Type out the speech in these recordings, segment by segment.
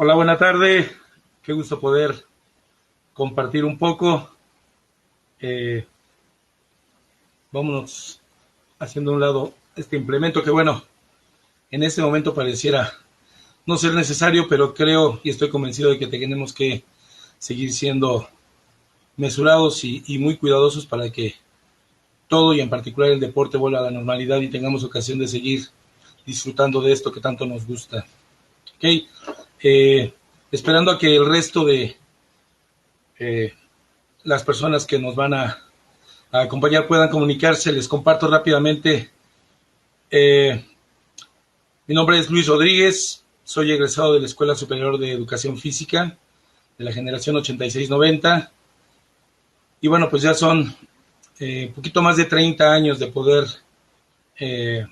Hola, buena tarde. Qué gusto poder compartir un poco. Eh, Vámonos haciendo a un lado este implemento que, bueno, en este momento pareciera no ser necesario, pero creo y estoy convencido de que tenemos que seguir siendo mesurados y muy cuidadosos para que todo y en particular el deporte vuelva a la normalidad y tengamos ocasión de seguir disfrutando de esto que tanto nos gusta. ¿Ok? Eh, Esperando a que el resto de eh, las personas que nos van a acompañar puedan comunicarse, les comparto rápidamente. Eh, Mi nombre es Luis Rodríguez, soy egresado de la Escuela Superior de Educación Física de la generación 86-90 y bueno, pues ya son un poquito más de 30 años de poder eh,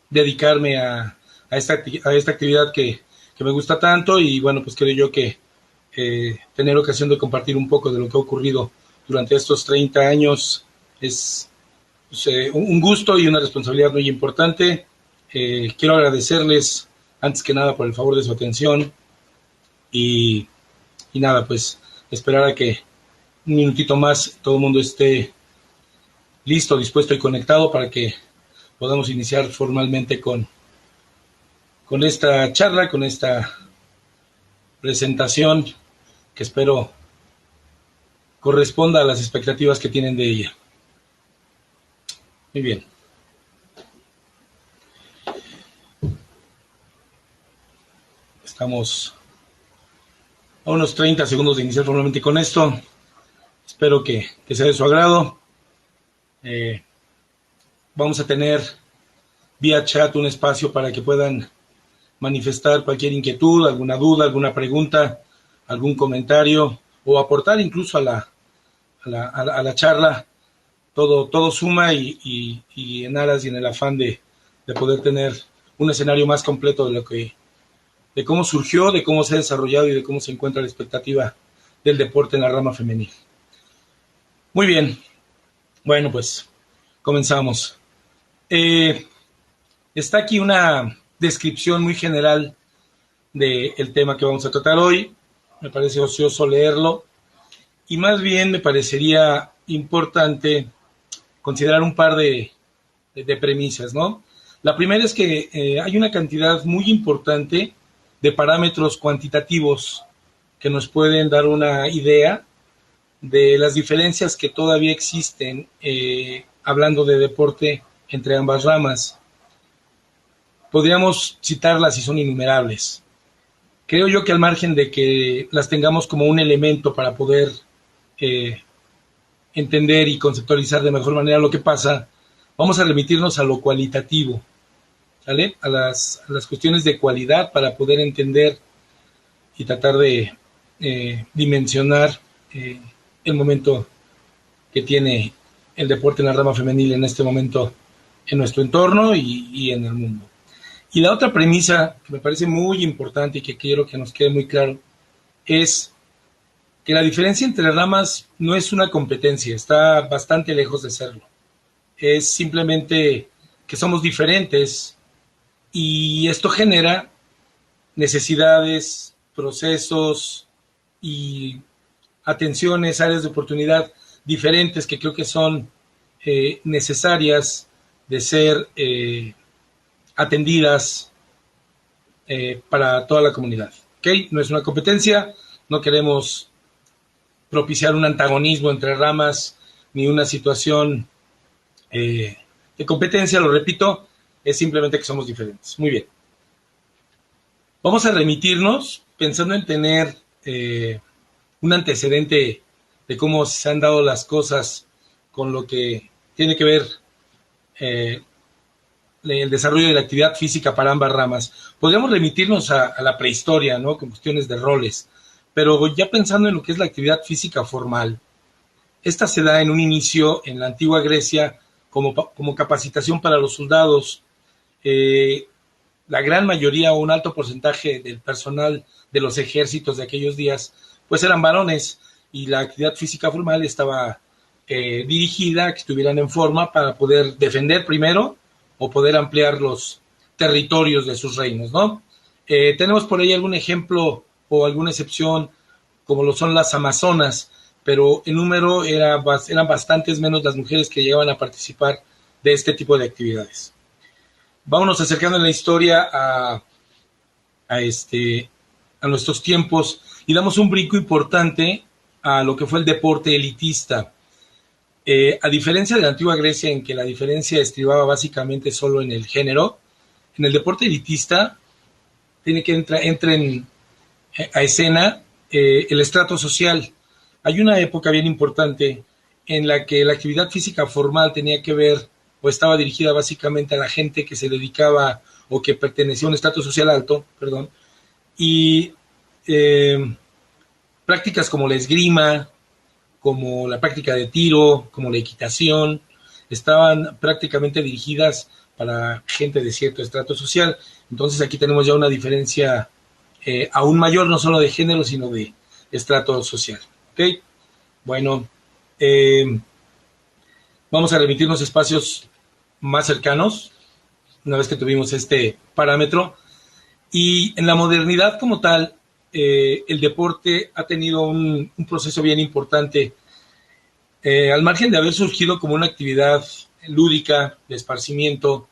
dedicarme a esta actividad que me gusta tanto y bueno, pues creo yo que tener ocasión de compartir un poco de lo que ha ocurrido durante estos 30 años es pues, un gusto y una responsabilidad muy importante. Quiero agradecerles antes que nada por el favor de su atención y, y nada, pues esperar a que un minutito más todo el mundo esté listo, dispuesto y conectado para que podamos iniciar formalmente con esta charla, con esta presentación que espero corresponda a las expectativas que tienen de ella. Muy bien. Estamos a unos 30 segundos de iniciar formalmente con esto. Espero que sea de su agrado. Eh, Vamos a tener vía chat un espacio para que puedan manifestar cualquier inquietud, alguna duda, alguna pregunta, algún comentario o aportar incluso a la charla. Todo suma y en aras y en el afán de poder tener un escenario más completo de cómo surgió, de cómo se ha desarrollado y de cómo se encuentra la expectativa del deporte en la rama femenil. Muy bien, bueno, pues comenzamos. Está aquí una descripción muy general del tema que vamos a tratar hoy. Me parece ocioso leerlo y más bien me parecería importante considerar un par de premisas, ¿no? La primera es que hay una cantidad muy importante de parámetros cuantitativos que nos pueden dar una idea de las diferencias que todavía existen hablando de deporte entre ambas ramas. Podríamos citarlas y son innumerables. Creo yo que al margen de que las tengamos como un elemento para poder eh, entender y conceptualizar de mejor manera lo que pasa, vamos a remitirnos a lo cualitativo, ¿vale? A las cuestiones de cualidad para poder entender y tratar de dimensionar eh, el momento que tiene el deporte en la rama femenil en este momento en nuestro entorno y en el mundo. Y la otra premisa que me parece muy importante y que quiero que nos quede muy claro es que la diferencia entre ramas no es una competencia, está bastante lejos de serlo. Es simplemente que somos diferentes y esto genera necesidades, procesos y atenciones, áreas de oportunidad diferentes que creo que son necesarias de ser atendidas para toda la comunidad. ¿Okay? No es una competencia, no queremos propiciar un antagonismo entre ramas ni una situación de competencia, lo repito, es simplemente que somos diferentes. Muy bien. Vamos a remitirnos pensando en tener un antecedente de cómo se han dado las cosas con lo que tiene que ver eh, el desarrollo de la actividad física para ambas ramas. Podríamos remitirnos a la prehistoria, ¿no? Con cuestiones de roles, pero ya pensando en lo que es la actividad física formal, esta se da en un inicio en la antigua Grecia como capacitación para los soldados. Eh, la gran mayoría o un alto porcentaje del personal de los ejércitos de aquellos días, pues eran varones y la actividad física formal estaba dirigida a que estuvieran en forma para poder defender primero o poder ampliar los territorios de sus reinos, ¿no? Tenemos por ahí algún ejemplo o alguna excepción, como lo son las Amazonas, pero en número eran bastantes menos las mujeres que llegaban a participar de este tipo de actividades. Vámonos acercando en la historia a nuestros tiempos y damos un brinco importante a lo que fue el deporte elitista. A diferencia de la antigua Grecia, en que la diferencia estribaba básicamente solo en el género, en el deporte elitista tiene que entrar a escena el estrato social. Hay una época bien importante en la que la actividad física formal tenía que ver o estaba dirigida básicamente a la gente que se dedicaba o que pertenecía a un estrato social alto, perdón, y prácticas como la esgrima, como la práctica de tiro, como la equitación, estaban prácticamente dirigidas para gente de cierto estrato social. Entonces aquí tenemos ya una diferencia aún mayor, no solo de género, sino de estrato social. ¿Okay? Bueno, vamos a remitirnos a espacios más cercanos, una vez que tuvimos este parámetro. Y en la modernidad como tal, el deporte ha tenido un proceso bien importante. Al margen de haber surgido como una actividad lúdica, de esparcimiento,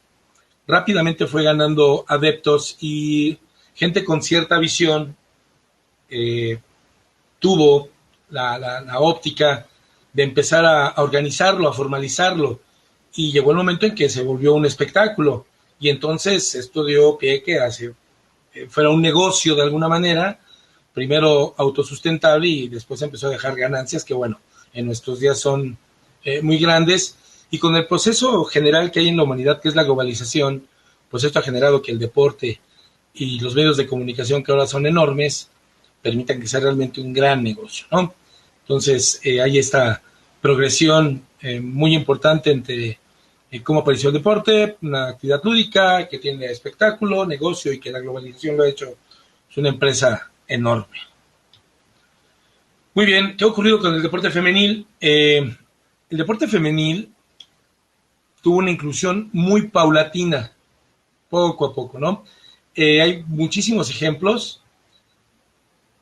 rápidamente fue ganando adeptos y gente con cierta visión tuvo la óptica de empezar a organizarlo, a formalizarlo, y llegó el momento en que se volvió un espectáculo, y entonces esto dio pie que fuera un negocio de alguna manera, primero autosustentable y después empezó a dejar ganancias que, bueno, en nuestros días son muy grandes, y con el proceso general que hay en la humanidad, que es la globalización, pues esto ha generado que el deporte y los medios de comunicación, que ahora son enormes, permitan que sea realmente un gran negocio, ¿no? Entonces, hay esta progresión muy importante entre cómo apareció el deporte, una actividad lúdica que tiene espectáculo, negocio, y que la globalización lo ha hecho, es una empresa enorme. Muy bien, ¿qué ha ocurrido con el deporte femenil? El deporte femenil tuvo una inclusión muy paulatina, poco a poco, ¿no? Hay muchísimos ejemplos.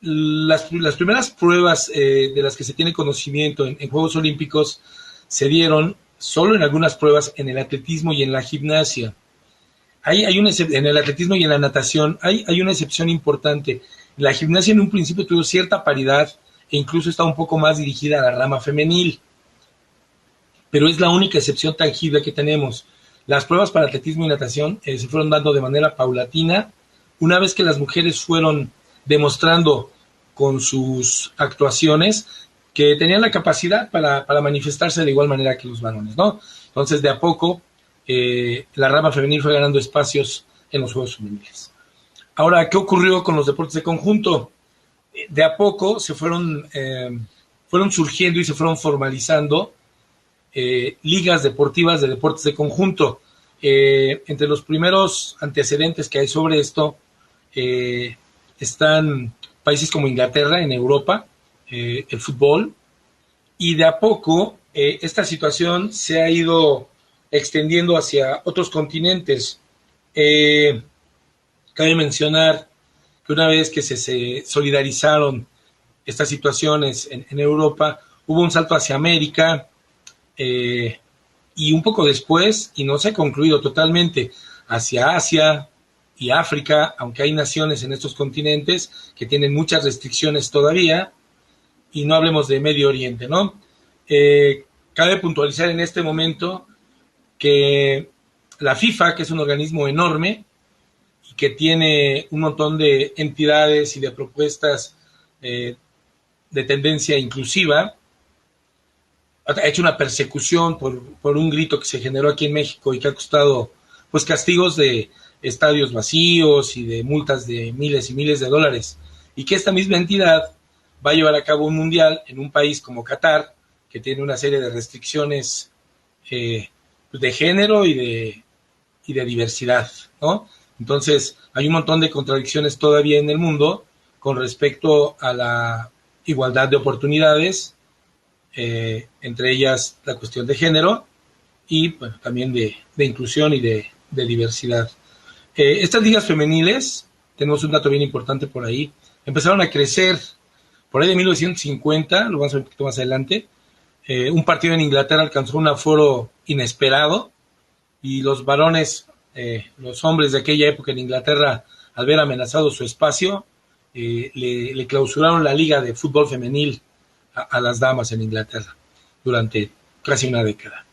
Las primeras pruebas de las que se tiene conocimiento en Juegos Olímpicos se dieron solo en algunas pruebas en el atletismo y en la gimnasia. En el atletismo y en la natación hay una excepción importante. La gimnasia en un principio tuvo cierta paridad e incluso está un poco más dirigida a la rama femenil, pero es la única excepción tangible que tenemos. Las pruebas para atletismo y natación se fueron dando de manera paulatina, una vez que las mujeres fueron demostrando con sus actuaciones que tenían la capacidad para manifestarse de igual manera que los varones, ¿no? Entonces, de a poco, la rama femenil fue ganando espacios en los Juegos Femeniles. Ahora, ¿qué ocurrió con los deportes de conjunto? De a poco se fueron surgiendo y se fueron formalizando ligas deportivas de deportes de conjunto. Entre los primeros antecedentes que hay sobre esto están países como Inglaterra, en Europa, el fútbol, y de a poco esta situación se ha ido extendiendo hacia otros continentes. Cabe mencionar que una vez que se solidarizaron estas situaciones en Europa, hubo un salto hacia América, y un poco después, y no se ha concluido totalmente, hacia Asia y África, aunque hay naciones en estos continentes que tienen muchas restricciones todavía, y no hablemos de Medio Oriente, ¿no? Cabe puntualizar en este momento que la FIFA, que es un organismo enorme y que tiene un montón de entidades y de propuestas de tendencia inclusiva, ha hecho una persecución por un grito que se generó aquí en México y que ha costado pues castigos de estadios vacíos y de multas de miles y miles de dólares, y que esta misma entidad va a llevar a cabo un mundial en un país como Qatar, que tiene una serie de restricciones de género y de diversidad, ¿no? Entonces hay un montón de contradicciones todavía en el mundo con respecto a la igualdad de oportunidades, entre ellas la cuestión de género y bueno, también de inclusión y de diversidad. Estas ligas femeniles, tenemos un dato bien importante por ahí, empezaron a crecer por ahí de 1950, lo vamos a ver un poquito más adelante. Un partido en Inglaterra alcanzó un aforo inesperado y los varones, los hombres de aquella época en Inglaterra, al ver amenazado su espacio, le clausuraron la liga de fútbol femenil a las damas en Inglaterra durante casi una década.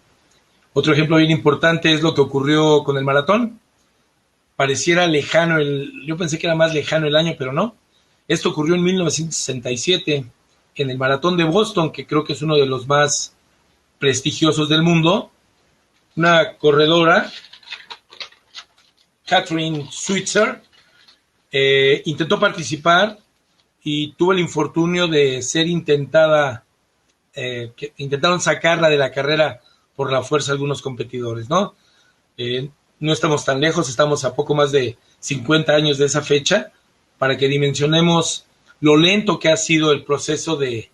Otro ejemplo bien importante es lo que ocurrió con el maratón. Pareciera lejano, yo pensé que era más lejano el año, pero no. Esto ocurrió en 1967, en el maratón de Boston, que creo que es uno de los más prestigiosos del mundo. Una corredora, Catherine Switzer, intentó participar y tuvo el infortunio de ser intentada, que intentaron sacarla de la carrera por la fuerza de algunos competidores, ¿no? No estamos tan lejos, estamos a poco más de 50 años de esa fecha, para que dimensionemos lo lento que ha sido el proceso de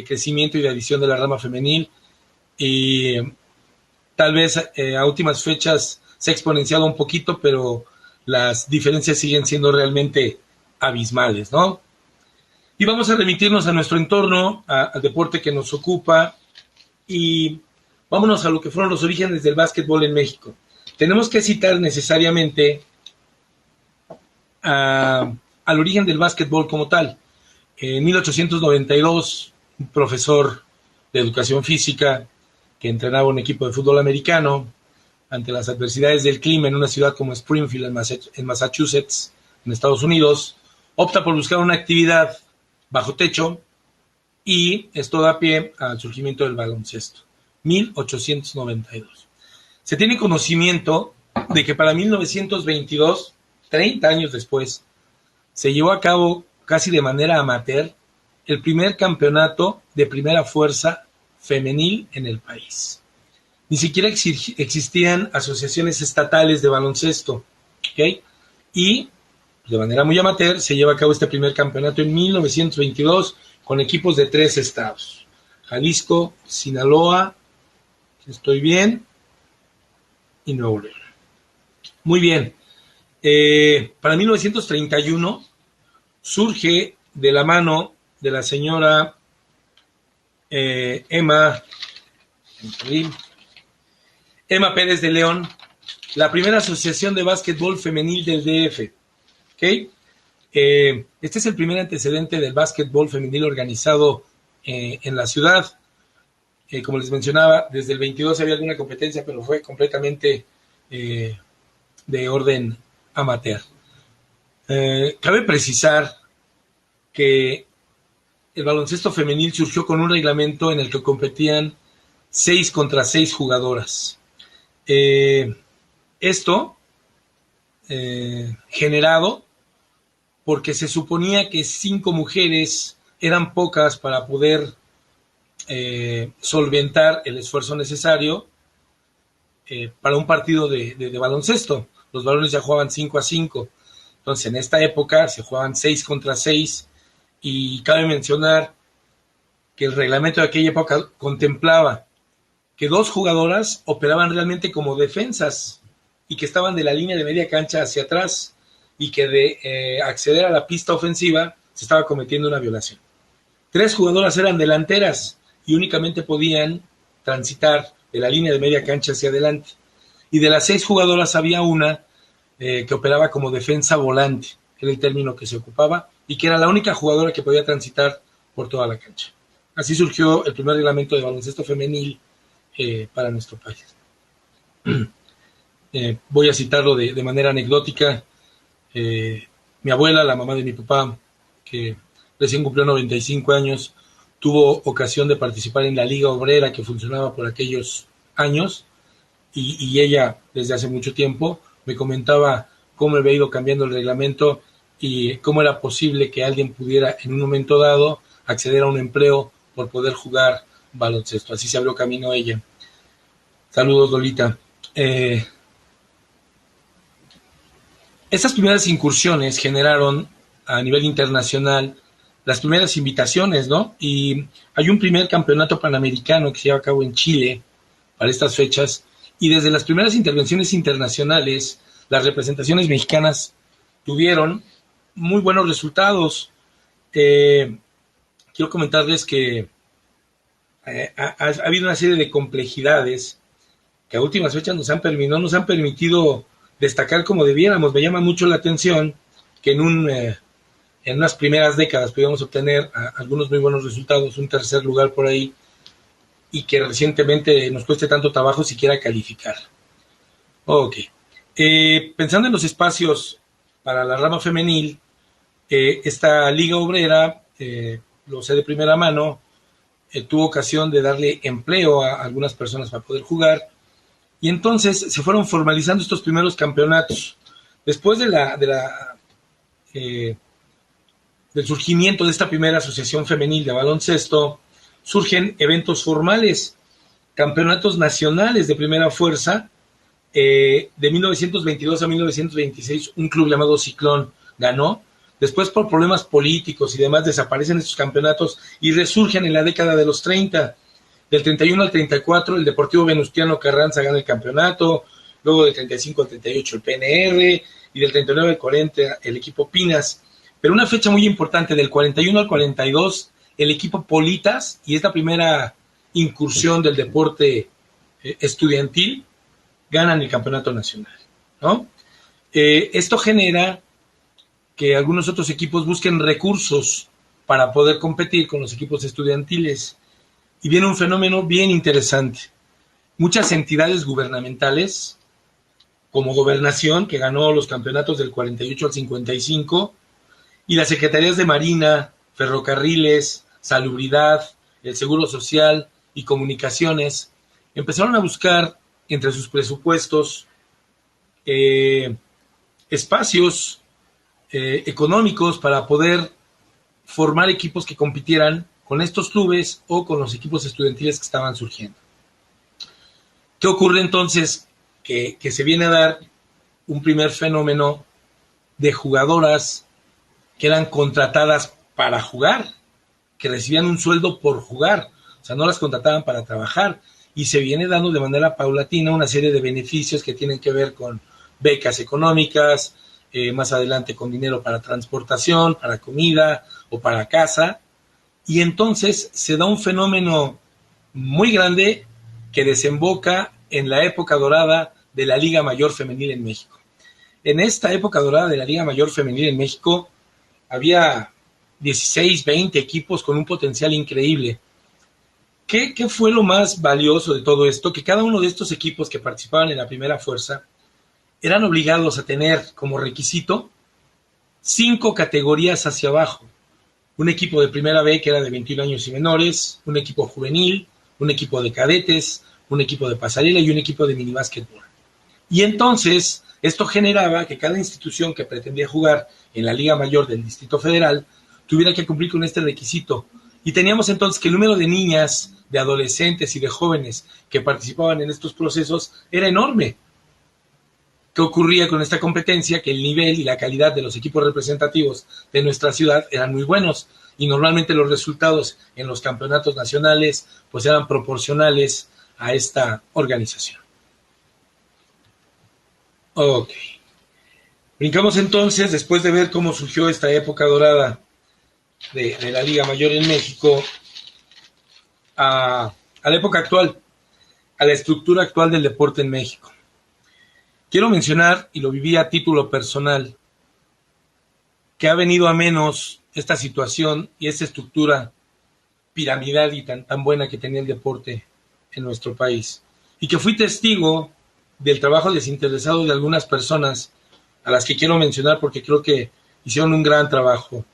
crecimiento y de adición de la rama femenil, y tal vez a últimas fechas se ha exponenciado un poquito, pero las diferencias siguen siendo realmente abismales, ¿no? Y vamos a remitirnos a nuestro entorno, al deporte que nos ocupa, y vámonos a lo que fueron los orígenes del básquetbol en México. Tenemos que citar necesariamente al origen del básquetbol como tal. En 1892, un profesor de educación física que entrenaba un equipo de fútbol americano, ante las adversidades del clima en una ciudad como Springfield, en Massachusetts, en Estados Unidos, opta por buscar una actividad bajo techo, y esto da pie al surgimiento del baloncesto. 1892. Se tiene conocimiento de que para 1922, 30 años después, se llevó a cabo casi de manera amateur el primer campeonato de primera fuerza femenil en el país. Ni siquiera existían asociaciones estatales de baloncesto, ¿ok? Y de manera muy amateur se lleva a cabo este primer campeonato en 1922 con equipos de 3 estados: Jalisco, Sinaloa, estoy bien, y Nuevo León. Muy bien. Para 1931 surge de la mano de la señora Emma Pérez de León, la primera asociación de básquetbol femenil del DF. ¿Okay? Este es el primer antecedente del básquetbol femenil organizado en la ciudad. Como les mencionaba, desde el 22 había alguna competencia, pero fue completamente de orden amateur. Cabe precisar que el baloncesto femenil surgió con un reglamento en el que competían 6 contra 6 jugadoras. Esto generado porque se suponía que 5 mujeres eran pocas para poder solventar el esfuerzo necesario para un partido de baloncesto. Los varones ya jugaban 5-5. Entonces, en esta época se jugaban 6 contra 6, y cabe mencionar que el reglamento de aquella época contemplaba que 2 jugadoras operaban realmente como defensas y que estaban de la línea de media cancha hacia atrás, y que de acceder a la pista ofensiva se estaba cometiendo una violación. 3 jugadoras eran delanteras y únicamente podían transitar de la línea de media cancha hacia adelante. Y de las 6 jugadoras había una que operaba como defensa volante, que era el término que se ocupaba, y que era la única jugadora que podía transitar por toda la cancha. Así surgió el primer reglamento de baloncesto femenil para nuestro país. Voy a citarlo de manera anecdótica. Mi abuela, la mamá de mi papá, que recién cumplió 95 años, tuvo ocasión de participar en la Liga Obrera que funcionaba por aquellos años, y ella desde hace mucho tiempo me comentaba cómo había ido cambiando el reglamento y cómo era posible que alguien pudiera en un momento dado acceder a un empleo por poder jugar baloncesto. Así se abrió camino ella. Saludos, Lolita. Estas primeras incursiones generaron a nivel internacional las primeras invitaciones, ¿no? Y hay un primer campeonato panamericano que se lleva a cabo en Chile para estas fechas, y desde las primeras intervenciones internacionales, las representaciones mexicanas tuvieron muy buenos resultados. Eh, Quiero comentarles que ha habido una serie de complejidades que a últimas fechas no nos han permitido destacar como debiéramos. Me llama mucho la atención que en unas primeras décadas pudimos obtener algunos muy buenos resultados, un tercer lugar por ahí, y que recientemente nos cueste tanto trabajo siquiera calificar. Ok. Pensando en los espacios para la rama femenil, esta Liga Obrera, lo sé de primera mano, tuvo ocasión de darle empleo a algunas personas para poder jugar, y entonces se fueron formalizando estos primeros campeonatos. Después eh, del surgimiento de esta primera asociación femenil de baloncesto, surgen eventos formales, campeonatos nacionales de primera fuerza. De 1922 a 1926, un club llamado Ciclón ganó. Después, por problemas políticos y demás, desaparecen estos campeonatos y resurgen en la década de los 30. Del 31 al 34, el Deportivo Venustiano Carranza gana el campeonato. Luego del 35 al 38, el PNR. Y del 39 al 40, el equipo Pinas. Pero una fecha muy importante, del 41 al 42, el equipo Politas, y es la primera incursión del deporte estudiantil, ganan el campeonato nacional, ¿no? Esto genera que algunos otros equipos busquen recursos para poder competir con los equipos estudiantiles. Y viene un fenómeno bien interesante. Muchas entidades gubernamentales, como Gobernación, que ganó los campeonatos del 48 al 55, y las secretarías de Marina, Ferrocarriles, Salubridad, el Seguro Social y Comunicaciones, empezaron a buscar entre sus presupuestos espacios económicos para poder formar equipos que compitieran con estos clubes o con los equipos estudiantiles que estaban surgiendo. ¿Qué ocurre entonces? Que se viene a dar un primer fenómeno de jugadoras que eran contratadas para jugar, que recibían un sueldo por jugar, o sea, no las contrataban para trabajar, y se viene dando de manera paulatina una serie de beneficios que tienen que ver con becas económicas, más adelante con dinero para transportación, para comida o para casa, y entonces se da un fenómeno muy grande que desemboca en la época dorada de la Liga Mayor Femenil en México. En esta época dorada de la Liga Mayor Femenil en México había 16, 20 equipos con un potencial increíble. ¿Qué fue lo más valioso de todo esto? Que cada uno de estos equipos que participaban en la primera fuerza eran obligados a tener como requisito 5 categorías hacia abajo. Un equipo de primera B que era de 21 años y menores, un equipo juvenil, un equipo de cadetes, un equipo de pasarela y un equipo de minibásquetbol. Y entonces esto generaba que cada institución que pretendía jugar en la Liga Mayor del Distrito Federal tuviera que cumplir con este requisito. Y teníamos entonces que el número de niñas, de adolescentes y de jóvenes que participaban en estos procesos era enorme. ¿Qué ocurría con esta competencia? Que el nivel y la calidad de los equipos representativos de nuestra ciudad eran muy buenos, y normalmente los resultados en los campeonatos nacionales pues eran proporcionales a esta organización. Ok. Brincamos entonces, después de ver cómo surgió esta época dorada de la Liga Mayor en México, a la época actual, a la estructura actual del deporte en México. Quiero mencionar, y lo viví a título personal, que ha venido a menos esta situación y esta estructura piramidal y tan buena que tenía el deporte en nuestro país. Y que fui testigo del trabajo desinteresado de algunas personas a las que quiero mencionar porque creo que hicieron un gran trabajo.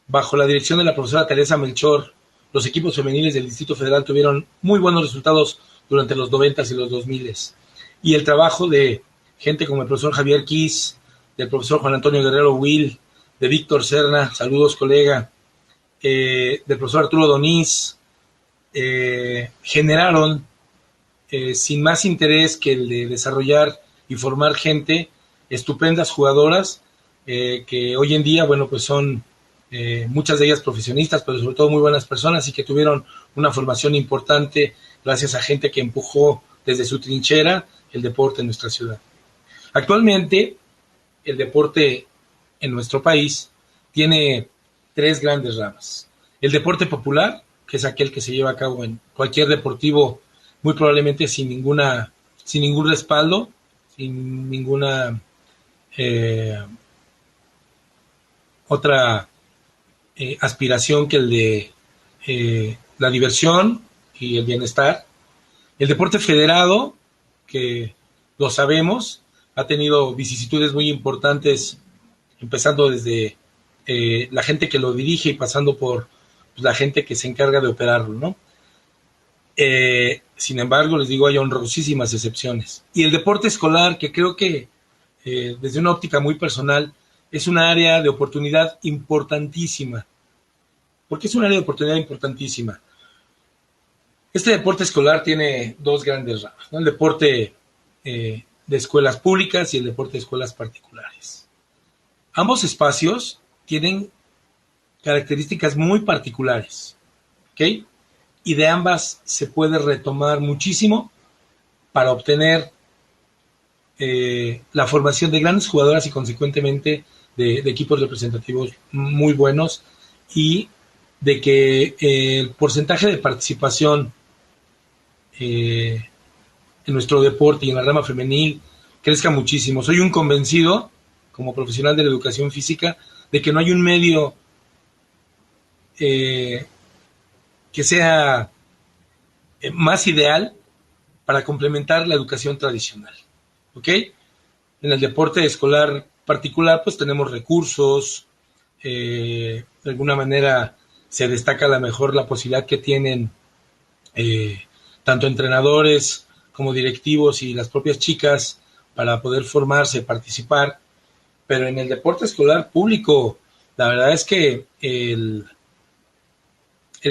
Bajo la dirección de la profesora Teresa Melchor, los equipos femeniles del Distrito Federal tuvieron muy buenos resultados durante los 90s y los 2000s. Y el trabajo de gente como el profesor Javier Kiss, del profesor Juan Antonio Guerrero Will, de Víctor Serna, saludos colega, del profesor Arturo Donís, generaron, sin más interés que el de desarrollar y formar gente, estupendas jugadoras, que hoy en día, bueno, pues son muchas de ellas profesionistas, pero sobre todo muy buenas personas y que tuvieron una formación importante gracias a gente que empujó desde su trinchera el deporte en nuestra ciudad. Actualmente, el deporte en nuestro país tiene tres grandes ramas. El deporte popular, que es aquel que se lleva a cabo en cualquier deportivo, muy probablemente sin ningún respaldo, sin ninguna otra aspiración que el de la diversión y el bienestar. El deporte federado, que lo sabemos, ha tenido vicisitudes muy importantes, empezando desde la gente que lo dirige y pasando por pues, la gente que se encarga de operarlo, ¿no? Sin embargo, les digo, hay honrosísimas excepciones. Y el deporte escolar, que creo que desde una óptica muy personal, es un área de oportunidad importantísima. ¿Por qué es un área de oportunidad importantísima? Este deporte escolar tiene dos grandes ramas, ¿no? El deporte de escuelas públicas y el deporte de escuelas particulares. Ambos espacios tienen características muy particulares, ¿ok? Y de ambas se puede retomar muchísimo para obtener la formación de grandes jugadoras y consecuentemente de equipos representativos muy buenos y de que el porcentaje de participación en nuestro deporte y en la rama femenil crezca muchísimo. Soy un convencido, como profesional de la educación física, de que no hay un medio que sea más ideal para complementar la educación tradicional. ¿Ok? En el deporte escolar particular, pues tenemos recursos, de alguna manera se destaca a lo mejor la posibilidad que tienen tanto entrenadores como directivos y las propias chicas para poder formarse, participar, pero en el deporte escolar público, la verdad es que el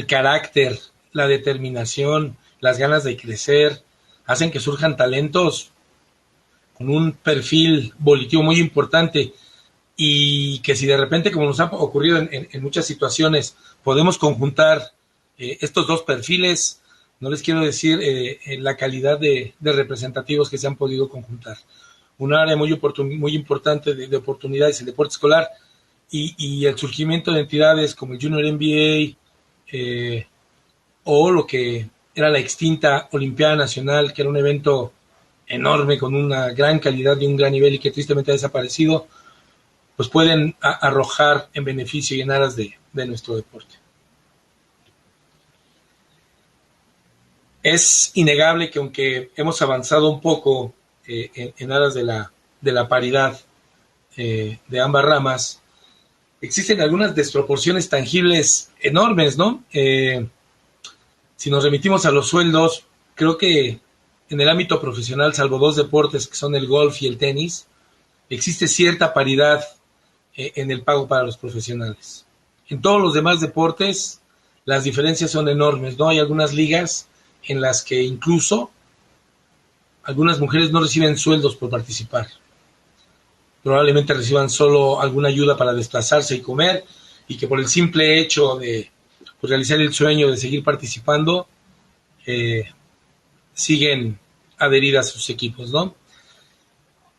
carácter, la determinación, las ganas de crecer, hacen que surjan talentos con un perfil volitivo muy importante y que si de repente, como nos ha ocurrido en muchas situaciones, podemos conjuntar estos dos perfiles, no les quiero decir la calidad de representativos que se han podido conjuntar. Un área muy importante de oportunidades en el deporte escolar y el surgimiento de entidades como el Junior NBA o lo que era la extinta Olimpiada Nacional, que era un evento enorme con una gran calidad y un gran nivel y que tristemente ha desaparecido, pues pueden arrojar en beneficio y en aras de nuestro deporte. Es innegable que aunque hemos avanzado un poco en aras de la paridad de ambas ramas, existen algunas desproporciones tangibles enormes, ¿no? Si nos remitimos a los sueldos, creo que en el ámbito profesional, salvo dos deportes que son el golf y el tenis, existe cierta paridad en el pago para los profesionales. En todos los demás deportes, las diferencias son enormes, ¿no? Hay algunas ligas en las que incluso algunas mujeres no reciben sueldos por participar. Probablemente reciban solo alguna ayuda para desplazarse y comer, y que por el simple hecho de pues, realizar el sueño de seguir participando, siguen adheridas a sus equipos, ¿no?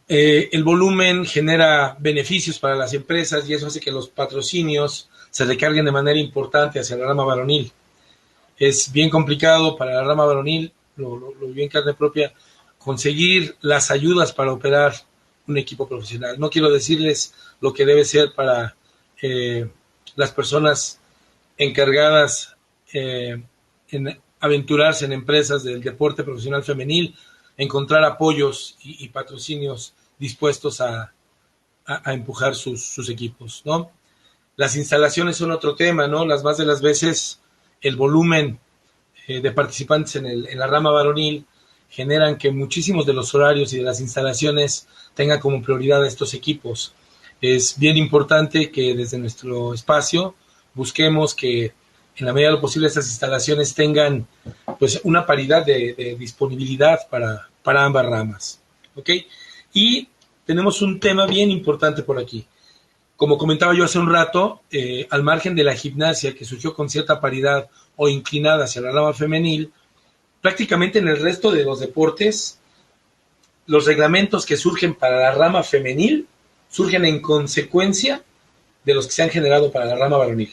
El volumen genera beneficios para las empresas y eso hace que los patrocinios se recarguen de manera importante hacia la rama varonil. Es bien complicado para la rama varonil, lo viví en carne propia, conseguir las ayudas para operar un equipo profesional. No quiero decirles lo que debe ser para las personas encargadas en aventurarse en empresas del deporte profesional femenil, encontrar apoyos y patrocinios dispuestos a empujar sus equipos, ¿no? Las instalaciones son otro tema, ¿no? Las más de las veces el volumen de participantes en la rama varonil generan que muchísimos de los horarios y de las instalaciones tengan como prioridad a estos equipos. Es bien importante que desde nuestro espacio busquemos que en la medida de lo posible estas instalaciones tengan pues una paridad de disponibilidad para ambas ramas, ¿ok? Y tenemos un tema bien importante por aquí. Como comentaba yo hace un rato, al margen de la gimnasia que surgió con cierta paridad o inclinada hacia la rama femenil, prácticamente en el resto de los deportes, los reglamentos que surgen para la rama femenil surgen en consecuencia de los que se han generado para la rama varonil.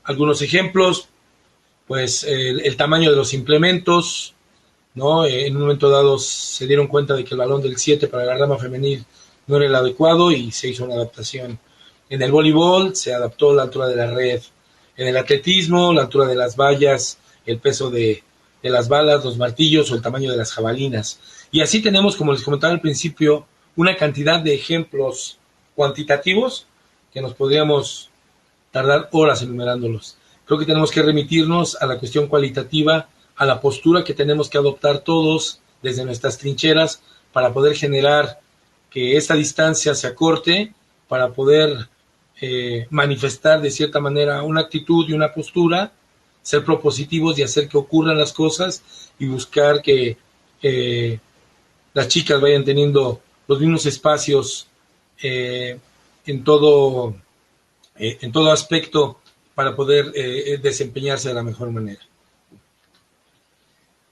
Algunos ejemplos, pues el tamaño de los implementos, ¿no? En un momento dado se dieron cuenta de que el balón del 7 para la rama femenil no era el adecuado y se hizo una adaptación. En el voleibol se adaptó la altura de la red. En el atletismo, la altura de las vallas, el peso de las balas, los martillos o el tamaño de las jabalinas. Y así tenemos, como les comentaba al principio, una cantidad de ejemplos cuantitativos que nos podríamos tardar horas enumerándolos. Creo que tenemos que remitirnos a la cuestión cualitativa, a la postura que tenemos que adoptar todos desde nuestras trincheras para poder generar que esta distancia se acorte, para poder manifestar de cierta manera una actitud y una postura, ser propositivos y hacer que ocurran las cosas y buscar que las chicas vayan teniendo los mismos espacios en todo aspecto para poder desempeñarse de la mejor manera.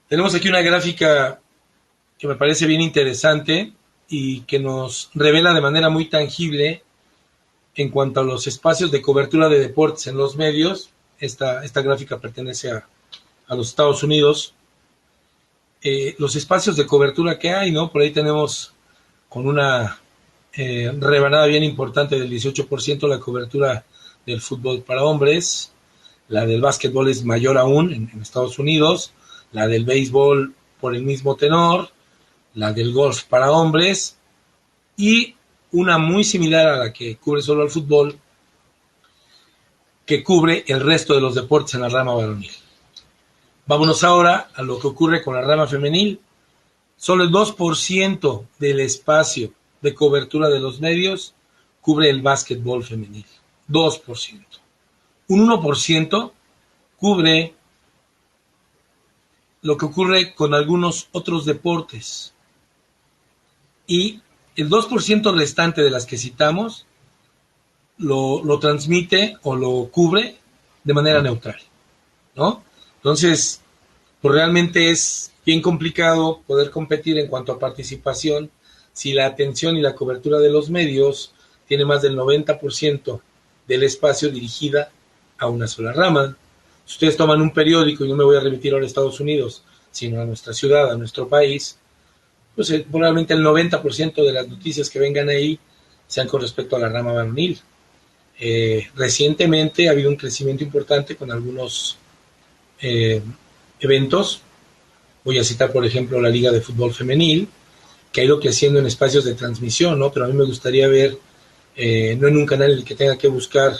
Tenemos aquí una gráfica que me parece bien interesante y que nos revela de manera muy tangible en cuanto a los espacios de cobertura de deportes en los medios. Esta gráfica pertenece a los Estados Unidos. Los espacios de cobertura que hay, ¿no? Por ahí tenemos con una rebanada bien importante del 18% la cobertura del fútbol para hombres. La del básquetbol es mayor aún en Estados Unidos. La del béisbol por el mismo tenor. La del golf para hombres. Y una muy similar a la que cubre solo el fútbol, que cubre el resto de los deportes en la rama varonil. Vámonos ahora a lo que ocurre con la rama femenil. Solo el 2% del espacio de cobertura de los medios cubre el básquetbol femenil. 2%. Un 1% cubre lo que ocurre con algunos otros deportes. Y el 2% restante de las que citamos lo transmite o lo cubre de manera neutral, ¿no? Entonces, pues realmente es bien complicado poder competir en cuanto a participación si la atención y la cobertura de los medios tiene más del 90% del espacio dirigida a una sola rama. Si ustedes toman un periódico, y no me voy a remitir ahora a Estados Unidos, sino a nuestra ciudad, a nuestro país, pues probablemente el 90% de las noticias que vengan ahí sean con respecto a la rama varonil. Recientemente ha habido un crecimiento importante con algunos eventos. Voy a citar, por ejemplo, la Liga de Fútbol Femenil, que ha ido creciendo en espacios de transmisión, ¿no? Pero a mí me gustaría ver, no en un canal en el que tenga que buscar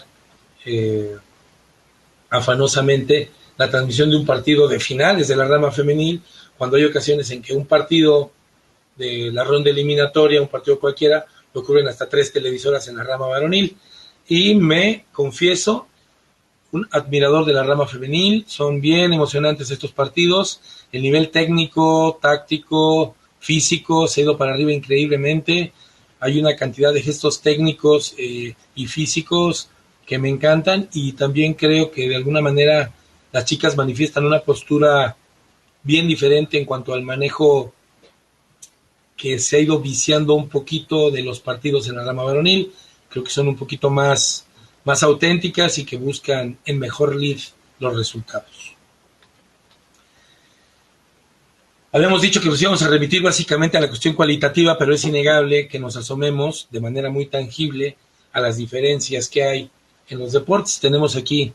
afanosamente la transmisión de un partido de finales de la rama femenil, cuando hay ocasiones en que un partido de la ronda eliminatoria, un partido cualquiera, lo cubren hasta 3 televisoras en la rama varonil. Y me confieso un admirador de la rama femenil. Son bien emocionantes estos partidos. El nivel técnico, táctico, físico se ha ido para arriba increíblemente. Hay una cantidad de gestos técnicos y físicos que me encantan, y también creo que de alguna manera las chicas manifiestan una postura bien diferente en cuanto al manejo que se ha ido viciando un poquito de los partidos en la rama varonil. Creo que son un poquito más auténticas y que buscan en mejor lid los resultados. Habíamos dicho que nos íbamos a remitir básicamente a la cuestión cualitativa, pero es innegable que nos asomemos de manera muy tangible a las diferencias que hay en los deportes. Tenemos aquí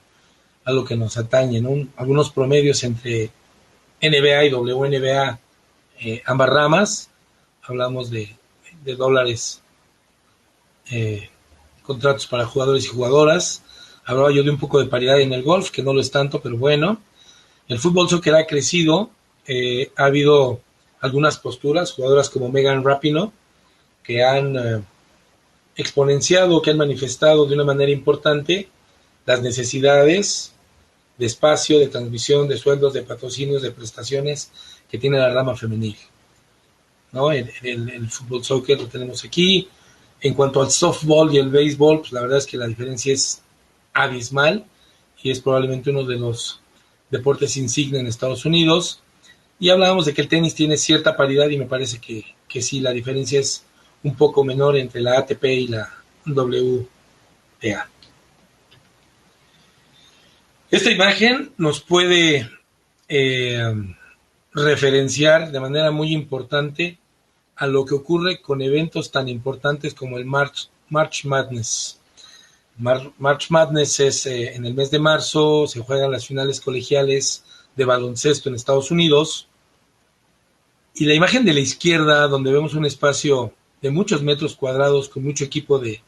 algo que nos atañe, ¿no? Algunos promedios entre NBA y WNBA, ambas ramas. Hablamos de dólares, contratos para jugadores y jugadoras. Hablaba yo de un poco de paridad en el golf, que no lo es tanto, pero bueno. El fútbol soccer ha crecido. Ha habido algunas posturas, jugadoras como Megan Rapinoe, que han exponenciado, que han manifestado de una manera importante las necesidades de espacio, de transmisión, de sueldos, de patrocinios, de prestaciones que tiene la rama femenil, ¿no? El fútbol soccer lo tenemos aquí. En cuanto al softball y el béisbol, pues la verdad es que la diferencia es abismal y es probablemente uno de los deportes insignia en Estados Unidos. Y hablábamos de que el tenis tiene cierta paridad y me parece que sí, la diferencia es un poco menor entre la ATP y la WTA. Esta imagen nos puede eh, referenciar de manera muy importante a lo que ocurre con eventos tan importantes como el March Madness. March Madness es en el mes de marzo, se juegan las finales colegiales de baloncesto en Estados Unidos. Y la imagen de la izquierda, donde vemos un espacio de muchos metros cuadrados con mucho equipo de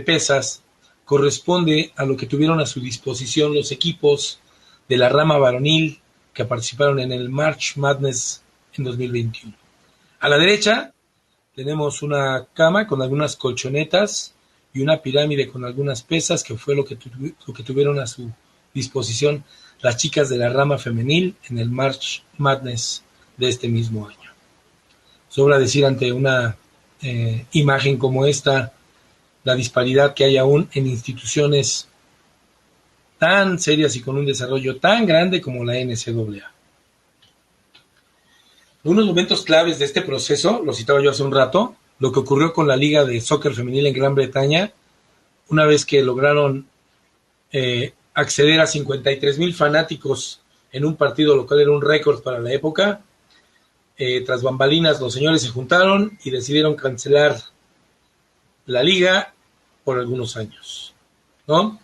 pesas, corresponde a lo que tuvieron a su disposición los equipos de la rama varonil que participaron en el March Madness en 2021. A la derecha tenemos una cama con algunas colchonetas y una pirámide con algunas pesas, que fue lo que tuvieron a su disposición las chicas de la rama femenil en el March Madness de este mismo año. Sobra decir ante una imagen como esta la disparidad que hay aún en instituciones tan serias y con un desarrollo tan grande como la NCAA. Unos momentos claves de este proceso, lo citaba yo hace un rato, lo que ocurrió con la Liga de Soccer Femenil en Gran Bretaña, una vez que lograron acceder a 53,000 fanáticos en un partido, lo cual era un récord para la época. Tras bambalinas, los señores se juntaron y decidieron cancelar la liga por algunos años, ¿no?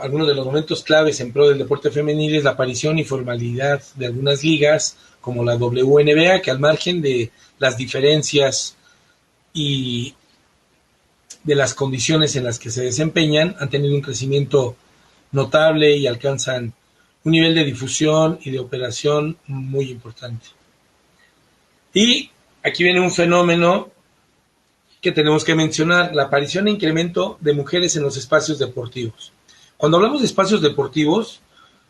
Algunos de los momentos claves en pro del deporte femenil es la aparición y formalidad de algunas ligas, como la WNBA, que al margen de las diferencias y de las condiciones en las que se desempeñan, han tenido un crecimiento notable y alcanzan un nivel de difusión y de operación muy importante. Y aquí viene un fenómeno que tenemos que mencionar, la aparición e incremento de mujeres en los espacios deportivos. Cuando hablamos de espacios deportivos,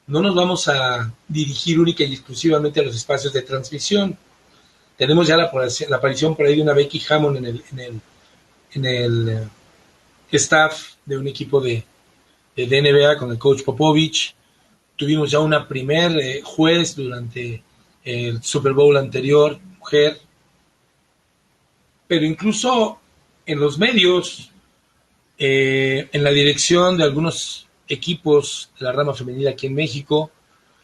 no nos vamos a dirigir única y exclusivamente a los espacios de transmisión. Tenemos ya la aparición por ahí de una Becky Hammond en el staff de un equipo de NBA con el coach Popovich. Tuvimos ya una primer juez durante el Super Bowl anterior, mujer. Pero incluso en los medios, en la dirección de algunos equipos de la rama femenil aquí en México,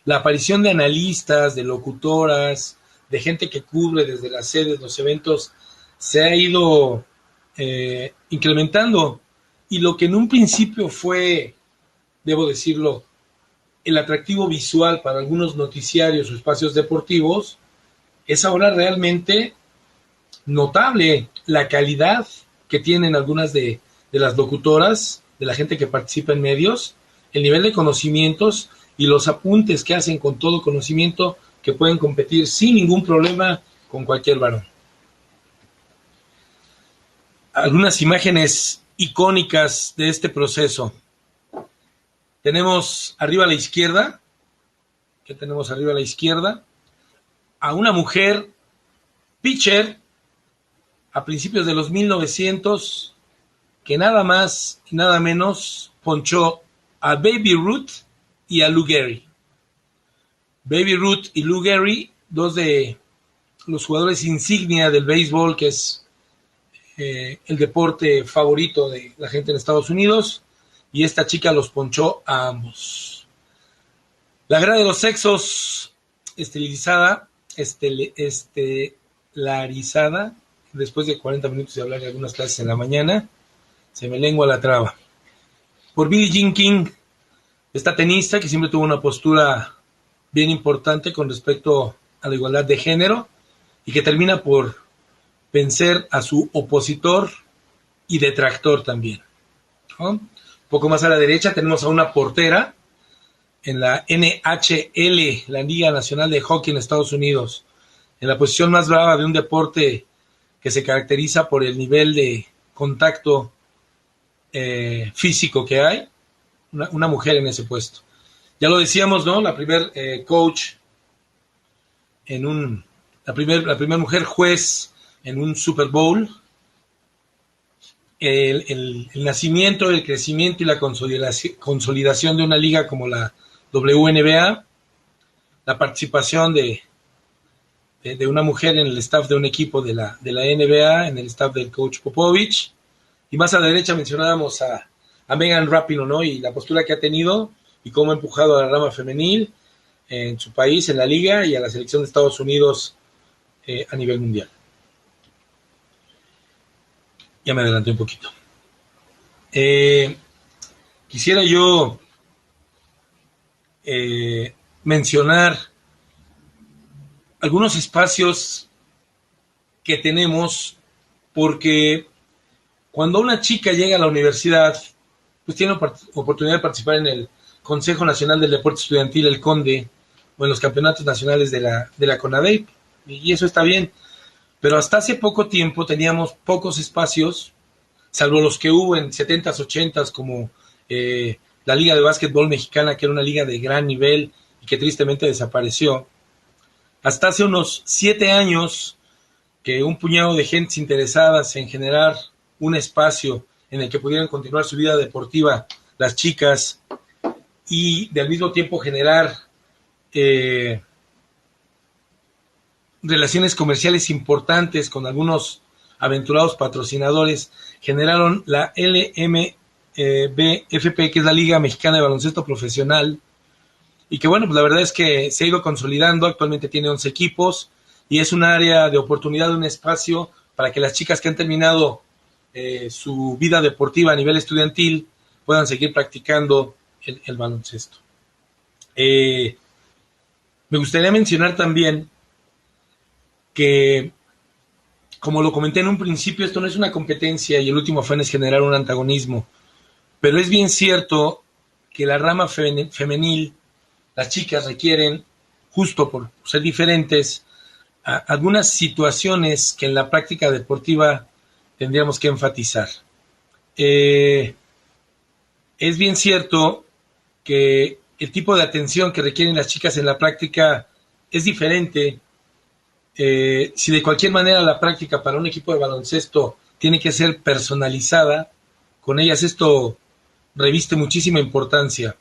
la aparición de analistas, de locutoras, de gente que cubre desde las sedes los eventos, se ha ido incrementando. Y lo que en un principio fue, debo decirlo, el atractivo visual para algunos noticiarios o espacios deportivos, es ahora realmente notable la calidad que tienen algunas de las locutoras, de la gente que participa en medios, el nivel de conocimientos y los apuntes que hacen con todo conocimiento, que pueden competir sin ningún problema con cualquier varón. Algunas imágenes icónicas de este proceso. Tenemos arriba a la izquierda, ¿qué tenemos arriba a la izquierda? A una mujer pitcher a principios de los 1900, que nada más y nada menos ponchó a Baby Ruth y a Lou Gehrig. Baby Ruth y Lou Gehrig, dos de los jugadores insignia del béisbol, que es el deporte favorito de la gente en Estados Unidos, y esta chica los ponchó a ambos. La guerra de los sexos estelarizada, después de 40 minutos de hablar de algunas clases en la mañana, se me lengua la traba. Por Billie Jean King, esta tenista que siempre tuvo una postura bien importante con respecto a la igualdad de género y que termina por vencer a su opositor y detractor también, ¿no? Un poco más a la derecha tenemos a una portera en la NHL, la Liga Nacional de Hockey en Estados Unidos, en la posición más brava de un deporte que se caracteriza por el nivel de contacto físico que hay, una mujer en ese puesto. Ya lo decíamos, ¿no? La primer coach la primer mujer juez en un Super Bowl, el nacimiento, el crecimiento y la consolidación de una liga como la WNBA, la participación de una mujer en el staff de un equipo de la NBA, en el staff del coach Popovich, y más a la derecha mencionábamos a Megan Rapinoe, ¿no? Y la postura que ha tenido, y cómo ha empujado a la rama femenil en su país, en la liga y a la selección de Estados Unidos a nivel mundial. Ya me adelanté un poquito. Quisiera yo mencionar algunos espacios que tenemos, porque cuando una chica llega a la universidad, pues tiene oportunidad de participar en el Consejo Nacional del Deporte Estudiantil, el CONDE, o en los campeonatos nacionales de la CONADEIP, y eso está bien, pero hasta hace poco tiempo teníamos pocos espacios, salvo los que hubo en 70s, 80s, como la Liga de Básquetbol Mexicana, que era una liga de gran nivel y que tristemente desapareció. Hasta hace unos 7 años que un puñado de gentes interesadas en generar un espacio en el que pudieran continuar su vida deportiva las chicas y al mismo tiempo generar relaciones comerciales importantes con algunos aventurados patrocinadores, generaron la LMBFP, que es la Liga Mexicana de Baloncesto Profesional, y que bueno, pues la verdad es que se ha ido consolidando. Actualmente tiene 11 equipos y es un área de oportunidad, un espacio para que las chicas que han terminado su vida deportiva a nivel estudiantil puedan seguir practicando el baloncesto. Me gustaría mencionar también que, como lo comenté en un principio, esto no es una competencia y el último afán es generar un antagonismo, pero es bien cierto que la rama femenil, las chicas requieren, justo por ser diferentes, algunas situaciones que en la práctica deportiva tendríamos que enfatizar. Es bien cierto que el tipo de atención que requieren las chicas en la práctica es diferente. Si de cualquier manera la práctica para un equipo de baloncesto tiene que ser personalizada, con ellas esto reviste muchísima importancia.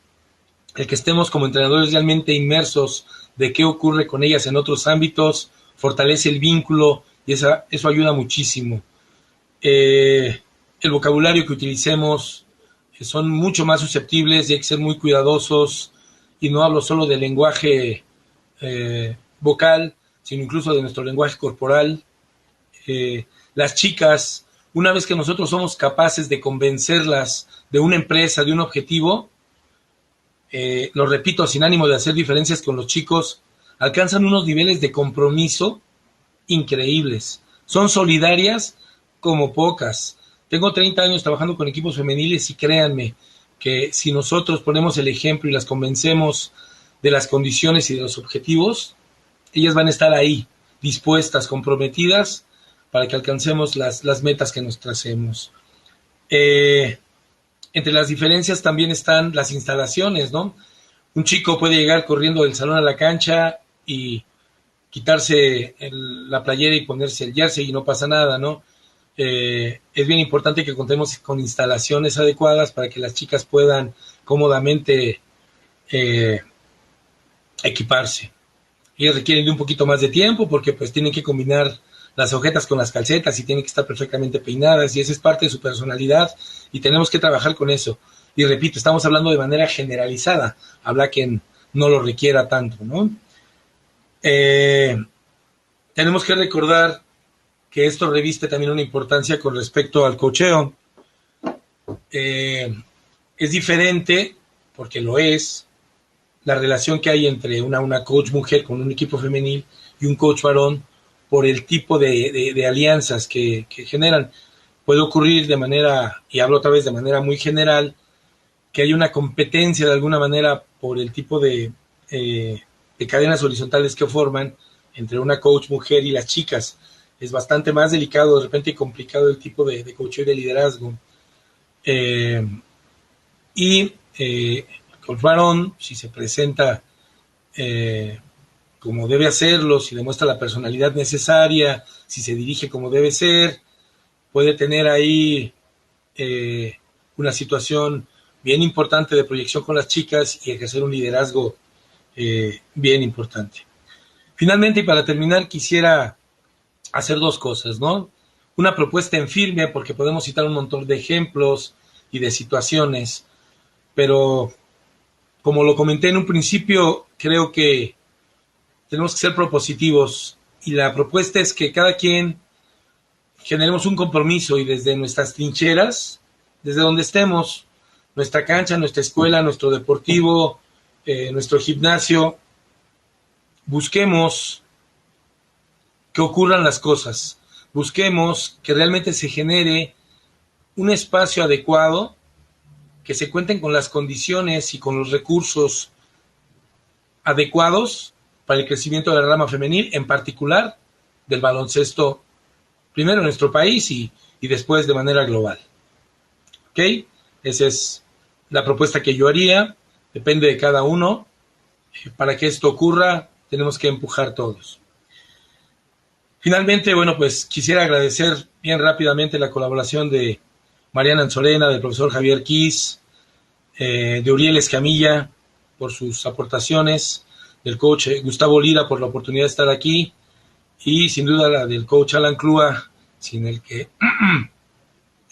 El que estemos como entrenadores realmente inmersos de qué ocurre con ellas en otros ámbitos fortalece el vínculo y eso ayuda muchísimo. El vocabulario que utilicemos son mucho más susceptibles y hay que ser muy cuidadosos, y no hablo solo del lenguaje vocal, sino incluso de nuestro lenguaje corporal. Las chicas, una vez que nosotros somos capaces de convencerlas de una empresa, de un objetivo, lo repito sin ánimo de hacer diferencias con los chicos, alcanzan unos niveles de compromiso increíbles. Son solidarias como pocas. Tengo 30 años trabajando con equipos femeniles y créanme que si nosotros ponemos el ejemplo y las convencemos de las condiciones y de los objetivos, ellas van a estar ahí, dispuestas, comprometidas, para que alcancemos las metas que nos tracemos. Entre las diferencias también están las instalaciones, ¿no? Un chico puede llegar corriendo del salón a la cancha y quitarse la playera y ponerse el jersey y no pasa nada, ¿no? Es bien importante que contemos con instalaciones adecuadas para que las chicas puedan cómodamente equiparse. Ellas requieren de un poquito más de tiempo porque pues tienen que combinar las agujetas con las calcetas y tienen que estar perfectamente peinadas, y esa es parte de su personalidad y tenemos que trabajar con eso. Y repito, estamos hablando de manera generalizada, habrá quien no lo requiera tanto, ¿no? Tenemos que recordar que esto reviste también una importancia con respecto al coacheo. Es diferente, porque lo es, la relación que hay entre una coach mujer con un equipo femenil y un coach varón, por el tipo de alianzas que generan. Puede ocurrir de manera, y hablo otra vez de manera muy general, que hay una competencia de alguna manera por el tipo de cadenas horizontales que forman entre una coach mujer y las chicas. Es bastante más delicado, de repente, y complicado el tipo de coaching y de liderazgo. Coach varón, si se presenta como debe hacerlo, si demuestra la personalidad necesaria, si se dirige como debe ser, puede tener ahí una situación bien importante de proyección con las chicas y ejercer un liderazgo bien importante. Finalmente, y para terminar, quisiera hacer 2 cosas, ¿no? Una propuesta en firme, porque podemos citar un montón de ejemplos y de situaciones, pero como lo comenté en un principio, creo que tenemos que ser propositivos y la propuesta es que cada quien generemos un compromiso y desde nuestras trincheras, desde donde estemos, nuestra cancha, nuestra escuela, nuestro deportivo, nuestro gimnasio, busquemos que ocurran las cosas, busquemos que realmente se genere un espacio adecuado, que se cuenten con las condiciones y con los recursos adecuados para el crecimiento de la rama femenil, en particular del baloncesto, primero en nuestro país y después de manera global. ¿Ok? Esa es la propuesta que yo haría, depende de cada uno. Para que esto ocurra, tenemos que empujar todos. Finalmente, bueno, pues quisiera agradecer bien rápidamente la colaboración de Mariana Anzorena, del profesor Javier Kiss, de Uriel Escamilla por sus aportaciones, del coach Gustavo Lira por la oportunidad de estar aquí y sin duda la del coach Alan Clua, sin el que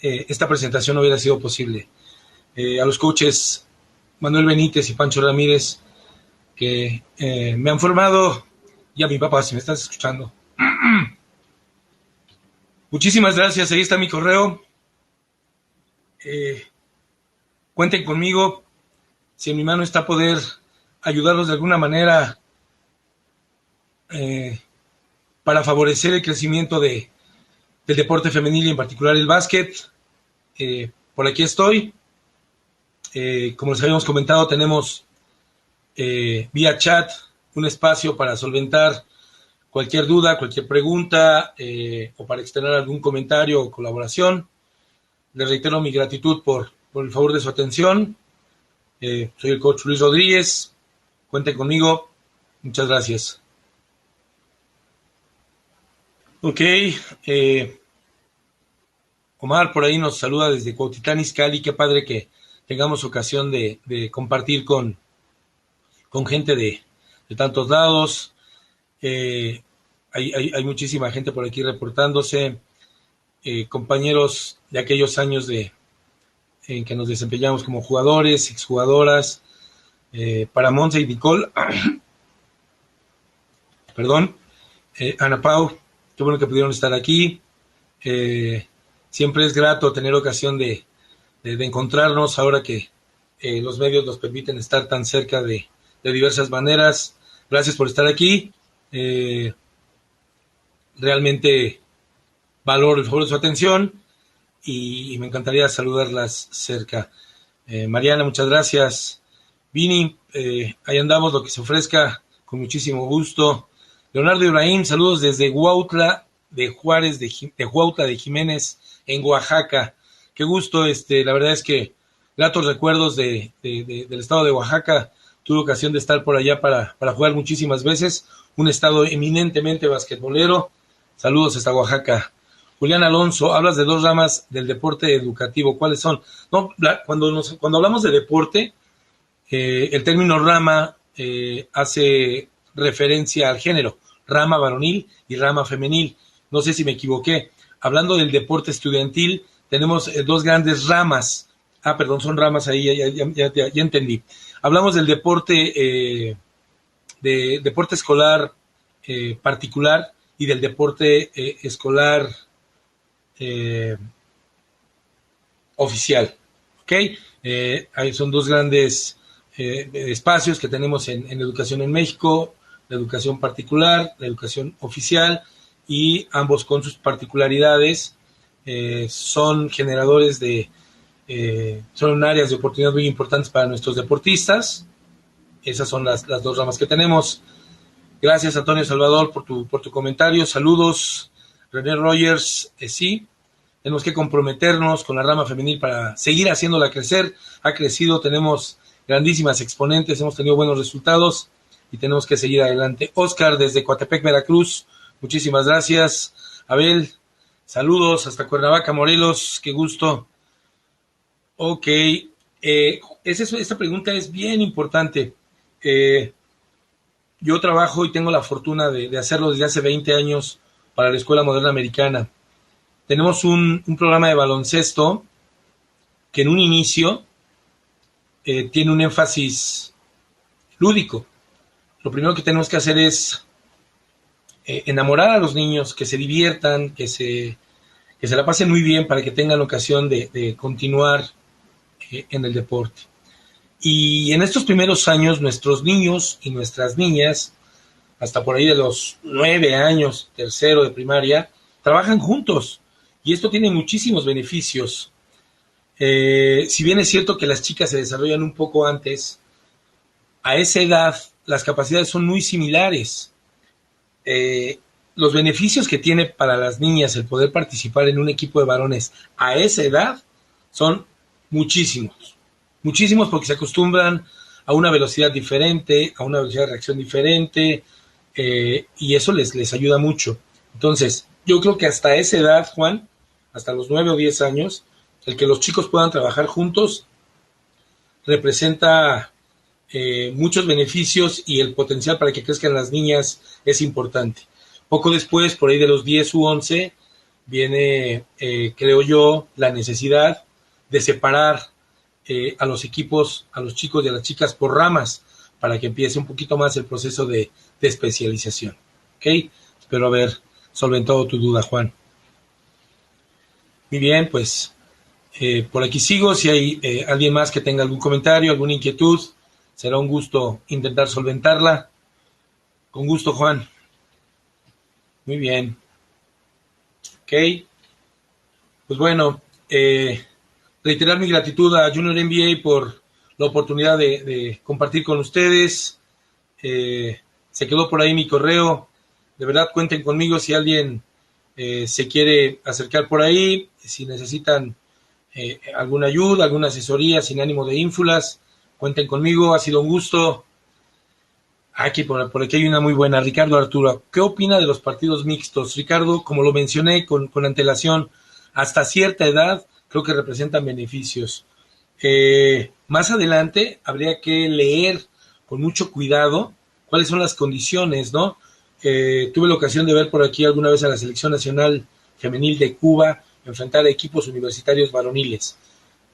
esta presentación no hubiera sido posible. A los coaches Manuel Benítez y Pancho Ramírez que me han formado, y a mi papá, si me estás escuchando. Muchísimas gracias, ahí está mi correo. Cuenten conmigo, si en mi mano está poder ayudarlos de alguna manera para favorecer el crecimiento del deporte femenil y en particular el básquet. Por aquí estoy. Como les habíamos comentado, tenemos vía chat un espacio para solventar cualquier duda, cualquier pregunta o para externar algún comentario o colaboración. Les reitero mi gratitud por el favor de su atención. Soy el coach Luis Rodríguez. Cuenten conmigo. Muchas gracias. Ok. Omar por ahí nos saluda desde Cuautitlán Izcalli. Qué padre que tengamos ocasión de compartir con gente de tantos lados. Hay muchísima gente por aquí reportándose. Compañeros de aquellos años en que nos desempeñamos como jugadores, exjugadoras, para Monse y Nicole, perdón, Ana Pau, qué bueno que pudieron estar aquí. Siempre es grato tener ocasión de encontrarnos ahora que los medios nos permiten estar tan cerca de diversas maneras. Gracias por estar aquí. Realmente valoro el favor de su atención y me encantaría saludarlas cerca. Mariana, muchas gracias. Vini, ahí andamos, lo que se ofrezca, con muchísimo gusto. Leonardo Ibrahim, saludos desde Huautla de Juárez, de Huautla de Jiménez, en Oaxaca. Qué gusto, la verdad es que gratos recuerdos del estado de Oaxaca. Tuve ocasión de estar por allá para jugar muchísimas veces. Un estado eminentemente basquetbolero. Saludos hasta Oaxaca. Julián Alonso, hablas de dos ramas del deporte educativo. ¿Cuáles son? No, cuando hablamos de deporte, el término rama hace referencia al género, rama varonil y rama femenil. No sé si me equivoqué. Hablando del deporte estudiantil, tenemos dos grandes ramas. Perdón, son ramas ahí, ya entendí. Hablamos del deporte, de deporte escolar particular y del deporte escolar oficial. ¿Ok? Ahí son dos grandes espacios que tenemos en educación en México, la educación particular, la educación oficial, y ambos con sus particularidades son generadores son áreas de oportunidad muy importantes para nuestros deportistas. Esas son las dos ramas que tenemos. Gracias, Antonio Salvador, por tu comentario. Saludos. René Rogers, sí, tenemos que comprometernos con la rama femenil para seguir haciéndola crecer. Ha crecido, tenemos grandísimas exponentes, hemos tenido buenos resultados y tenemos que seguir adelante. Oscar, desde Coatepec, Veracruz, muchísimas gracias. Abel, saludos hasta Cuernavaca, Morelos, qué gusto. Ok, esta pregunta es bien importante. Yo trabajo y tengo la fortuna de hacerlo desde hace 20 años para la Escuela Moderna Americana. Tenemos un programa de baloncesto que en un inicio tiene un énfasis lúdico. Lo primero que tenemos que hacer es enamorar a los niños, que se diviertan, que se la pasen muy bien para que tengan ocasión de continuar en el deporte. Y en estos primeros años, nuestros niños y nuestras niñas, hasta por ahí de los 9 años, tercero de primaria, trabajan juntos. Y esto tiene muchísimos beneficios. Si bien es cierto que las chicas se desarrollan un poco antes, a esa edad las capacidades son muy similares. Los beneficios que tiene para las niñas el poder participar en un equipo de varones a esa edad son muchísimos, muchísimos porque se acostumbran a una velocidad diferente, a una velocidad de reacción diferente, y eso les ayuda mucho. Entonces, yo creo que hasta esa edad, Juan, hasta los 9 o 10 años, el que los chicos puedan trabajar juntos representa muchos beneficios y el potencial para que crezcan las niñas es importante. Poco después, por ahí de los 10 u 11, viene, creo yo, la necesidad de separar a los equipos, a los chicos y a las chicas por ramas, para que empiece un poquito más el proceso de especialización. ¿Ok? Espero haber solventado tu duda, Juan. Muy bien, pues por aquí sigo. Si hay alguien más que tenga algún comentario, alguna inquietud, será un gusto intentar solventarla. Con gusto, Juan. Muy bien. Ok. Pues bueno, reiterar mi gratitud a Junior NBA por la oportunidad de compartir con ustedes. Se quedó por ahí mi correo. De verdad, cuenten conmigo si alguien se quiere acercar por ahí, si necesitan alguna ayuda, alguna asesoría sin ánimo de ínfulas, cuenten conmigo, ha sido un gusto. Aquí por aquí hay una muy buena, Ricardo Arturo. ¿Qué opina de los partidos mixtos? Ricardo, como lo mencioné con antelación, hasta cierta edad creo que representan beneficios. Más adelante habría que leer con mucho cuidado cuáles son las condiciones, ¿no? Tuve la ocasión de ver por aquí alguna vez a la Selección Nacional Femenil de Cuba enfrentar a equipos universitarios varoniles.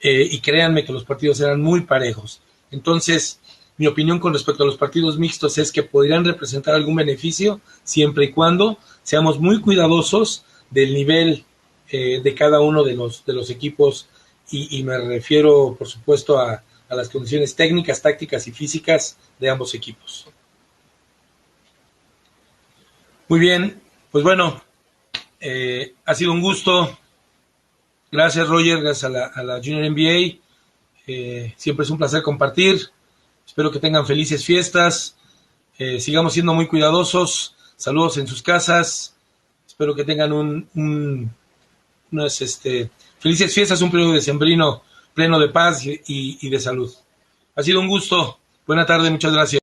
Y créanme que los partidos eran muy parejos. Entonces, mi opinión con respecto a los partidos mixtos es que podrían representar algún beneficio siempre y cuando seamos muy cuidadosos del nivel de cada uno de los equipos y me refiero, por supuesto, a las condiciones técnicas, tácticas y físicas de ambos equipos. Muy bien, pues bueno, ha sido un gusto. Gracias, Roger, gracias a la Junior NBA. Siempre es un placer compartir. Espero que tengan felices fiestas. Sigamos siendo muy cuidadosos. Saludos en sus casas. Espero que tengan unas felices fiestas, un periodo decembrino pleno de paz y de salud. Ha sido un gusto. Buena tarde, muchas gracias.